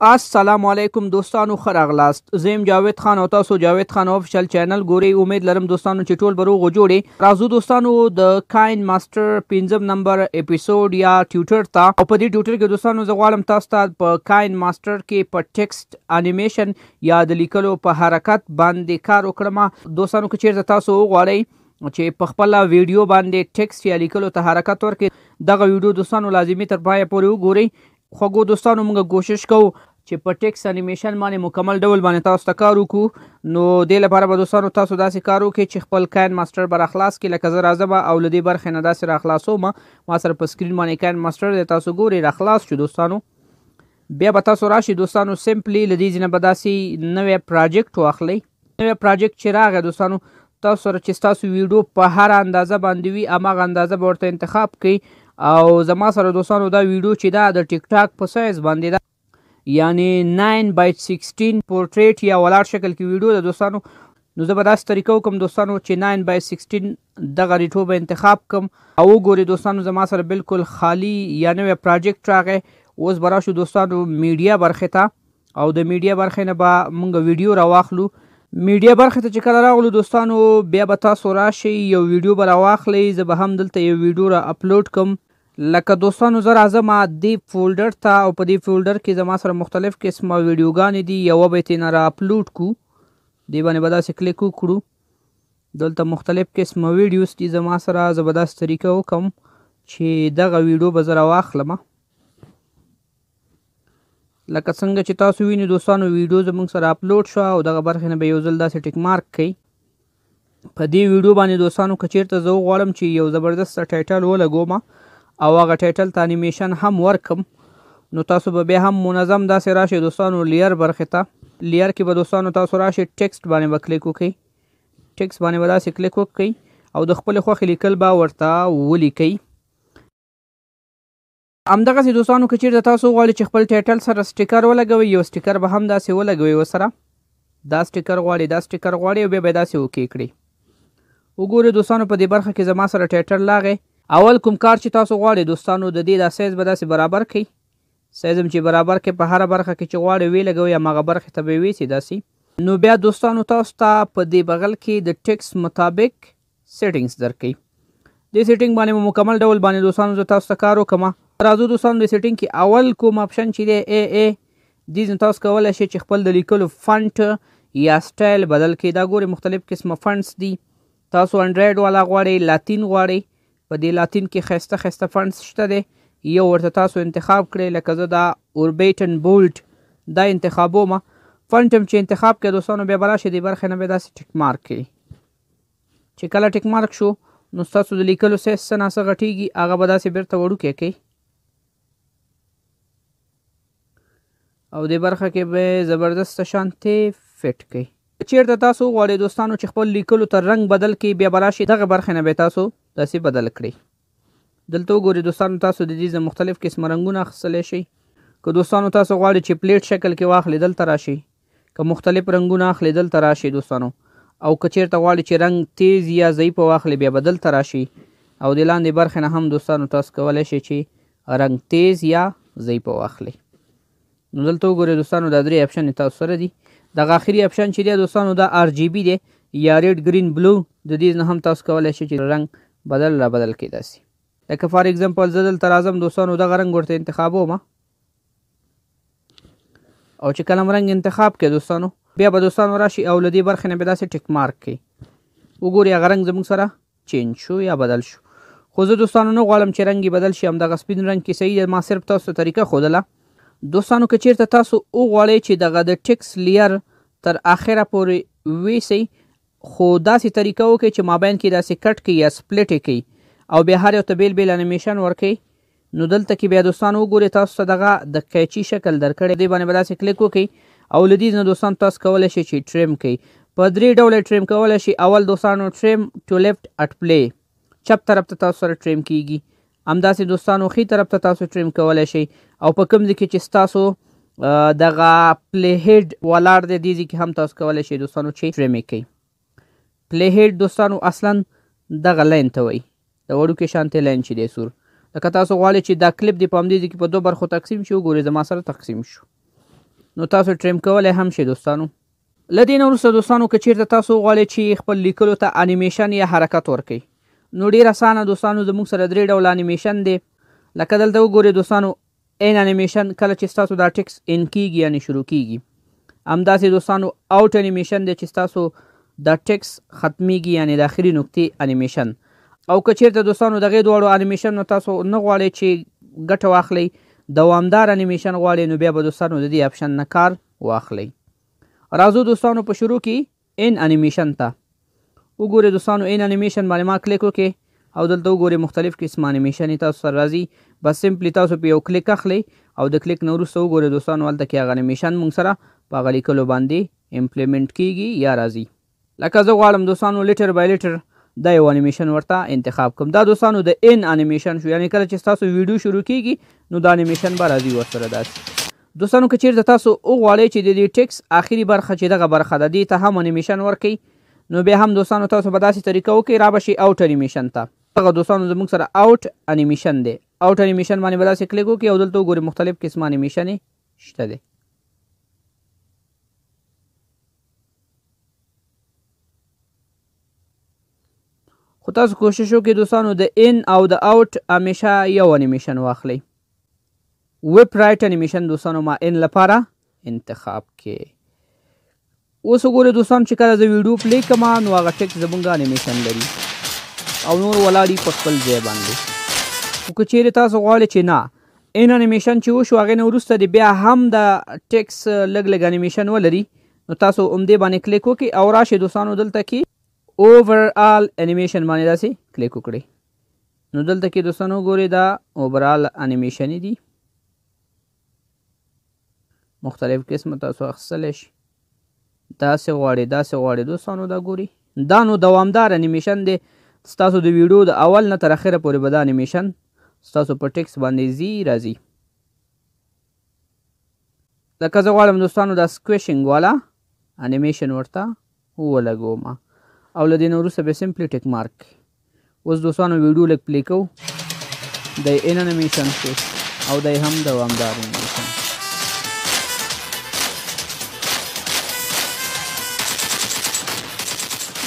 السلام علیکم دوستانو، ښه راغلاست. زه یم جاوید خان او تاسو جاوید خان افیشل چینل ګورئ. امید لرم دوستانو چې ټول به روغ جوړې. راځو دوستانو د کاین ماسټر 5 نمبر اپیسوډ یا ټیوټر ته. او په دې ټیوټر کې دوستانو زه غواړم تاسو ته په کاین ماسټر کې په ټیکسټ انیمیشن یا د لیکلو په حرکت باندې کار وکړم. دوستانو که چیرته تاسو وغواړئ چې په خپل ویډیو باندې ټیکسټ یا لیکلو ته حرکت ورکړئ، دغه ویډیو دوستانو لازمي تر پایه پورې وګورئ. خوږو دوستانو موږ کوشش کوو چې په ټیکس انیمیشن باندې مکمل ډول باندې تاسو ته کار وکړو. نو دې لپاره به دوستانو تاسو داسې کار وکړئ چې خپل کاین ماسټر به راخلاص کړي. لکه زه راځم او له دې برخې نه داسې راخلاصوم. ما سره په سکرین باندې کاین ماسټر دی، تاسو ګورئ راخلاص شو. دوستانو بیا به تاسو راشي دوستانو سمپلی له دې ځینه به داسې نوی پراجیکټ واخلئ. نوی پراجیکټ چې راغی دوستانو تاسو سره چې ستاسو ویډیو په هر اندازه باندې وي هماغه اندازه به ورته انتخاب کړئ. او زما سره دوستانو دا ویډیو چې دا د ټیک ټاک په سایز باندې ده، یعنی 9:16 پورټریټ یا ولاړ شکل کې ویډیو ده دوستانو. نو زه به داسې طریقه وکړم دوستانو چې 9:16 دغه ریټو به انتخاب کړم او وګورئ دوستانو زما سره بالکل خالی یا نوی پراجیکټ راغی. اوس به راشو دوستانو میډیا برخې ته او د میډیا برخې نه به موږ ویډیو راواخلو. میډیا برخې ته چې کله راغلو دوستانو بیا به تاسو راشئ یو ویډیو به راواخلئ. زه به هم دلته یو ویډیو را اپلوډ کړم. لکه دوستانو زه راځم دې فولډر ته او په دې فولډر کې زما سره مختلف قسمه ویډیوګانې دي. یوه به یې ترېنه را اپلوډ کړو، دې باندې به داسې کلیک وکړو. دلته مختلف قسمه ویډیوز دي زما سره. زه به داسې طریقه وکړم چې دغه ویډیو به زه راواخلم. لکه څنګه چې تاسو وینئ دوستانو ویډیو زموږ سره اپلوډ شوه او دغه برخې نه به یو ځل داسې ټیک مارک کړئ. په دې ویډیو باندې دوستانو که چیرته زه وغواړم چې یو زبردسته ټایټل ولګوم او هغه ټایټل ته انیمیشن هم ورکم، نو تاسو به بیا هم منظم داسې راشئ دوستانو لیر برخې ته. لیر کې به دوستانو تاسو راشئ ټیکسټ باندې به کلیک وکړئ. ټیکسټ باندې به داسې کلیک وکړئ او د خپلې خوښې لیکل به ورته ولیکئ. همدغسې دوستانو که چیرته تاسو وغواړئ چې خپل ټایټل سره سټیکر ولګوئ، یو سټیکر به هم داسې ولګوئ ورسره. دا سټیکر غواړئ دا سټیکر غواړئ او بیا به یې داسې اوکې کړئ. وګورئ دوستانو په دې برخه کې زما سره ټایټل راغی. اول کوم کار چې تاسو غواړئ دوستانو د دې دا سایز به داسې برابر کړئ. سایز هم چې برابر کړئ په هره برخه کې چې غواړئ ویې لګوئ هماغه برخې ته به یې ویسئ داسې. نو بیا دوستانو تاسو ته په دې بغل کې د ټیکس مطابق سیټینګز درکوي. دې سیټینګ باندې مو مکمل ډول باندې دوستانو زه تاسو ته کار وکړم. راځو دوستانو د سیټینګ کې اول کوم اپشن چې دی دې ځینې تاسو کولی شئ چې خپل د لیکلو فنټ یا سټایل بدل کړئ. دا ګورئ مختلف قسمه فنټس دي. تاسو انډرایډ والا غواړئ، لاتین غواړئ، په دې لاتین کې ښایسته ښایسته فنټس شته دی. یو ورته تاسو انتخاب کړئ، لکه زه دا اوربیټن بولډ دا انتخابوم. فنټ هم چې انتخاب کړئ دوستانو بیا به راشئ دې برخې نه بیا داسې ټیک مارک کړئ. چې کله ټیک مارک شو نو ستاسو د لیکلو سایز څه ناڅه غټېږي هغه به داسې بیرته وړوکی کړئ او دې برخه کې به زبردسته شانتې فټ کړئ. چیرته تاسو غواړئ دوستانو چې خپل لیکلو ته رنګ بدل کړئ بیا به راشئ دغه برخې نه به تاسو داسې بدل کړئ. دلته وګورئ دوستانو تاسو د دې مختلف قسمه رنګونه اخیستلی شئ. که دوستانو تاسو غواړئ چې پلیټ شکل کې واخلئ دلته راشئ، که مختلف رنګونه اخلئ دلته راشئ دوستانو. او که چیرته غواړئ چې رنګ تیز یا ضعیفه واخلئ بیا به دلته راشئ او د لاندې برخې نه هم دوستانو تاسو کولی شئ چې رنګ تیز یا ضعیفه واخلئ. نو دلته وګورئ دوستانو دا درې اپشن تاسو سره دي. دغه آخري اپشن چې دی دوستانو دا RGB دی یا ریډ ګرین بلو، د دې نه هم تاسو کولی شئ چې رنګ بدل را بدل کړئ داسې. لکه فار اگزامپل زه دلته راځم دوستانو دغه رنګ ورته انتخابوم او چې کله رنګ انتخاب کړئ دوستانو بیا به دوستانو راشي او له دې برخې نه به داسې ټیک مارک کړئ. وګورئ هغه رنګ زموږ سره چینج شو یا بدل شو. خو زه دوستانو نه غواړم چې رنګ یې بدل شي، همدغه سپین رنګ کې صحیح دی. ما صرف تاسو ته طریقه ښودله. دوستانو که چیرته تاسو وغواړئ چې دغه د ټیکس لیر تر آخره پورې ویسئ خو داسې طریقه وکړئ چې مابین کې داسې کټ کړئ یا سپلیټ یې کړئ او بیا هر یو ته بیل بیل انیمیشن ورکړئ. نو دلته کې بیا دوستانو وګورئ تاسو ته دغه د قیچي شکل درکړی، دې باندې به داسې کلیک وکړئ او له دې نه دوستانو تاسو کولی شئ چې ټریم کړئ. په درې ډوله ټریم کولی شئ. اول دوستانو ټریم ټو لیفټ اټ پلی، چپ طرف ته تاسو سره ټریم کیږي. همداسې دوستانو ښي طرف ته تاسو ټریم کولی شئ او په کوم ځای کې چې ستاسو دغه پلی هیډ ولاړ دی دې ځای کې هم تاسو کولی شئ دوستانو چې ټریم یې کړئ. پلی هیډ دوستانو اصلا دغه لاین ته وایي، د وړوکې شانتې لاین چې دی سور. لکه تاسو غواړئ چې دا کلیپ دې په همدې ځای کې په دوه برخو تقسیم شي، وګورئ زما سره تقسیم شو. نو تاسو ټریم کولی هم شئ دوستانو. له دې نه وروسته دوستانو که چیرته تاسو غواړئ چې خپل لیکلو ته انیمیشن یا حرکت ورکړئ نو ډېر اسانه دوستانو زموږ سره 3 ډوله انیمیشن دی. لکه دلته وګورئ دوستانو ان انیمیشن کله چې ستاسو دا ټکس ان کیږي یعنی شروع کیږي. همداسې دوستانو آوټ انیمیشن دی چې ستاسو دا ټکس ختمیږي یعنی د آخري نقطې انیمیشن. او که چیرته دوستانو دغې دواړو انیمیشن نو تاسو نه غواړئ چې ګټه واخلئ دوامدار انیمیشن غواړئ نو بیا به دوستانو د دې اپشن نه کار واخلئ. راځو دوستانو په شروع کې ان انیمیشن ته. وګورئ دوستانو ان انیمیشن باندې ما کلیک وکړئ او دلته وګورئ مختلف قسم انیمیشن تاسو سره راځي. بس سمپلی تاسو په یو کلیک اخلئ او د کلیک نه وروسته وګورئ دوستانو هلته کې هغه انیمیشن موږ سره په هغه لیکلو باندې امپلیمنټ کیږي یا راځي. لکه زه غواړم دوستانو لیټر بای لیټر دا یو انیمیشن ورته انتخاب کوم. دا دوستانو د ان انیمیشن شو یعنی کله چې تاسو ویډیو شروع کیږي نو دا انیمیشن به راځي ورسره. داسې دوستانو که چیرته تاسو وغواړئ چې د دې ټکس آخري برخه چې دغه برخه ده دې ته هم انیمیشن ورکړئ نو بیا هم دوستانو تاسو په داسې طریقه وکړئ را به شئ آوټ انیمیشن ته. هغه دوستانو زموږ سره آوټ انیمیشن دی. آوټ انیمیشن باندې به داسې کلیک وکړئ او دلته وګورئ مختلف قسم انیمیشن شته دی. خو تاسو کوشش وکړئ دوستانو د ان او د آوټ همیشه یو انیمیشن واخلئ. ویب رایټ انیمیشن دوستانو ما ان لپاره انتخاب کې. اوس وګورئ دوستانو چې کله زه ویډیو پلی کړم نو هغه ټکس زموږ انیمیشن لري او نور ولاړي په خپل ځای باندې. خو که چیرې تاسو غواړئ چې نه ان انیمیشن چې وشو هغې نه وروسته د بیا هم د ټکس لږ لږ انیمیشن ولري نو تاسو همدې باندې کلیک وکړئ او راشئ دوستانو دلته کې اوورآل انیمیشن باندې داسې کلیک وکړئ. نو دلته کې دوستانو وګورئ دا اوورآل انیمیشن دي مختلف قسمه تاسو اخیستلی شئ. داسې غواړئ دوستانو دا ګورئ دا نو دوامدار انیمیشن دی. ستاسو د ویډیو د اول نه تر اخره پورې به دا انیمیشن ستاسو په ټکس باندې ځي راځي. لکه زه غواړم دوستانو دا سکویشنګ والا انیمیشن ورته ولګوم او له دې نه وروسته به سمپلی ټک مارک. اوس دوستانو ویډیو لږ پلی کوو دی ان انیمیشن شو او دی هم دوامدار انیمیشن.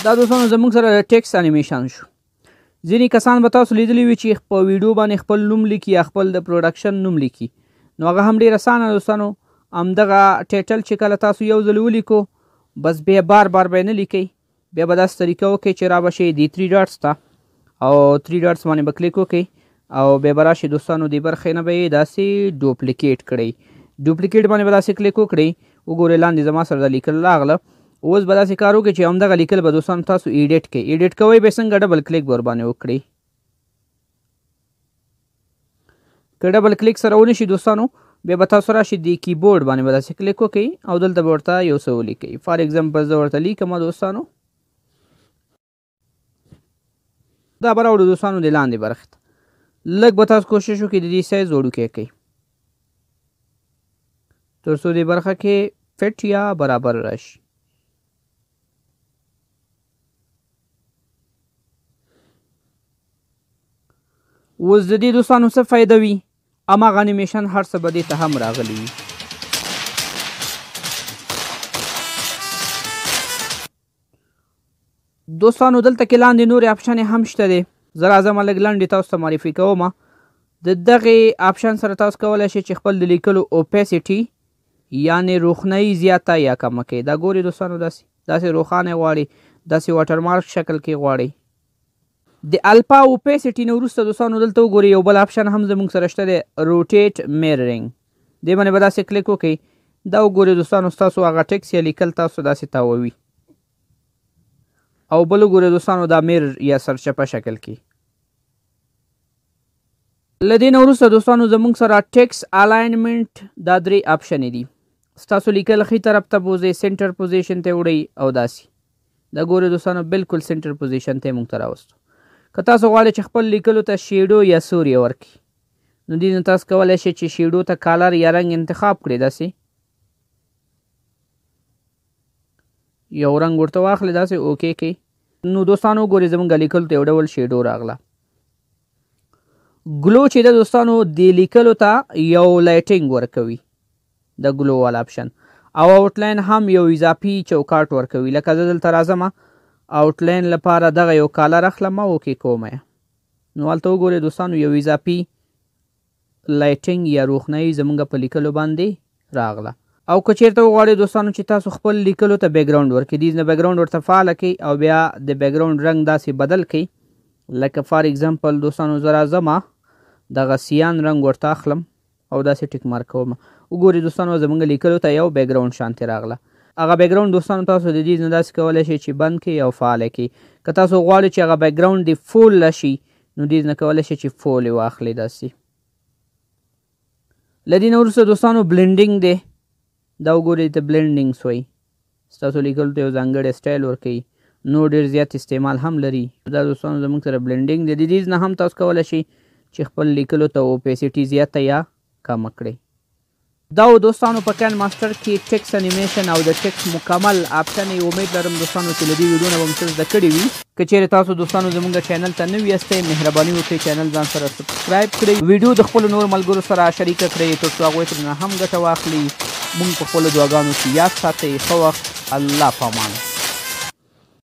دا دوستانو زموږ سره د ټکس انیمیشن شو. ځینې کسان به تاسو لیدلی وي چې په ویډیو باندې خپل نوم لیکي یا خپل د پروډکشن نوم لیکي نو هغه هم ډېر اسانه دوستانو. همدغه ټایټل چې کله تاسو یو ځل ولیکو بس بیا بار بار به یې نه لیکئ. بیا به داسې طریقه وکړئ چې را به شئ دې 3 ډاټس ته او 3 ډاټس باندې به کلیک وکړئ او بیا به راشئ دوستانو دې برخې نه به یې داسې ډوپلیکیټ کړئ. ډوپلیکیټ باندې به داسې کلیک وکړئ. وګورئ لاندې زما سره دا لیکل راغله. اوس به داسې کار وکړئ چې همدغه لیکل به دوستانو تاسو ایډیټ کړئ. ایډیټ کوئ به څنګه ډبل کلیک به ورباندې وکړئ. که ډبل کلیک سره ونه شي دوستانو بیا به تاسو راشئ د کیبورډ باندې به داسې کلیک وکړئ او دلته به ورته یو څه ولیکئ. فار ایګزامپل زه ورته لیکم دوستانو دا به راوړو دوستانو د لاندې برخې ته. لږ به تاسو کوشش وکړئ د دې سایز وړوکی کړئ تر څو دې برخه کې فټ یا برابر راشي. اوس د دې دوستانو څه فایده وي هماغه انیمیشن هر څه به دې ته هم راغلی وي. دوستانو دلته کې لاندې نورې اپشنې هم شته دی. زه راځم لږ لنډې تاسو ته معرفي کوم. د دغې اپشن سره تاسو کولی شئ چې خپل د لیکلو اوپیسټي یعنې روښنایي زیاته یا کمه کړئ. دا ګورئ دوستانو داسې روښانه غواړئ داسې واټرمارک شکل کې غواړئ. د الفا اوپیسټي نه وروسته دوستانو دلته وګورئ یو بل اپشن هم زموږ سره شته دی روټیټ میررینګ. دې باندې به داسې کلیک وکړئ. دا وګورئ دوستانو ستاسو هغه ټکس یا لیکل تاسو داسې تاووي او بل وګورئ دوستانو دا میرر یا سرچپه شکل کې. له دې نه وروسته دوستانو زموږ سره ټکس الاینمنټ دا 3 اپشنې دي. ستاسو لیکل ښي طرف ته بوځئ سینټر پوزیشن ته وړئ او داسې. دا ګورئ دوستانو بالکل سینټر پوزیشن ته یې موږ ته راوستو. که تاسو غواړئ چې خپل لیکلو ته شیډو یا سوري ورکړئ نو دې نه تاسو کولی شئ چې شیډو ته کالر یا رنګ انتخاب کړئ. داسې یو رنګ ورته واخلئ داسې اوکې کړئ. نو دوستانو ګورئ زموږ لیکلو ته یو ډول شیډو راغله. ګلو چې ده دوستانو دې لیکلو ته یو لایټینګ ورکوي. د ګلووال آپشن. او آوټلاین هم یو اضافي چوکاټ ورکوي. لکه زه دلته راځم آوټلاین لپاره دغه یو کالر اخلم او اوکې کوم یې. نو هلته وګورئ دوستانو یو اضافي لایټینګ یا روښنایي زموږ په لیکلو باندې راغله. او که چېرته وغواړئ دوستانو چې تاسو خپل لیکلو ته بیکګراونډ ورکړئ، دې نه بیکګراونډ ورته فعاله کړئ او بیا د بیکګراونډ رنګ داسې بدل کړئ. لکه فار اگزامپل دوستانو زه راځم دغه سیان رنګ ورته اخلم او داسې ټیک مارک کوم. وګورئ دوستانو زموږ لیکلو ته یو بیکګراونډ شانتې راغله. هغه بیکګراونډ دوستانو تاسو د دې نه داسې کولی شئ چې بند کړئ او فعاله کړئ. که تاسو غواړئ چې هغه بیکګراونډ دې فول شي نو دې نه کولی شئ چې فول یې واخلئ داسې. له دې نه وروسته دوستانو بلنډینګ دی. دا وګورئ ته بلنډینګ سوی. ستاسو لیکلو ته یو ځانګړی سټایل ورکوي. نو ډېر زیات استعمال هم لري. دا دوستانو زموږ سره بلنډینګ دی. د دې نه هم تاسو کولی شئ چې خپل لیکلو ته اوپیسټي زیاته یا کمه کړئ. دا و دوستانو په کاین ماسټر کې ټیکس انیمیشن او د ټیکس مکمل آپشن یې. امید لرم دوستانو چې له دې ویډیو نه به مو څه زده کړي وي. که چیرې تاسو دوستانو زموږ چینل ته نوي یاستئ مهرباني وکړئ چینل ځان سره سبسکرایب کړئ. ویډیو د خپلو نور ملګرو سره شریکه کړئ تر څو هغوی ترې نه هم ګټه واخلي. موږ په خپلو دعاګانو کې یاد ساتئ. ښه وخت. الله پامان.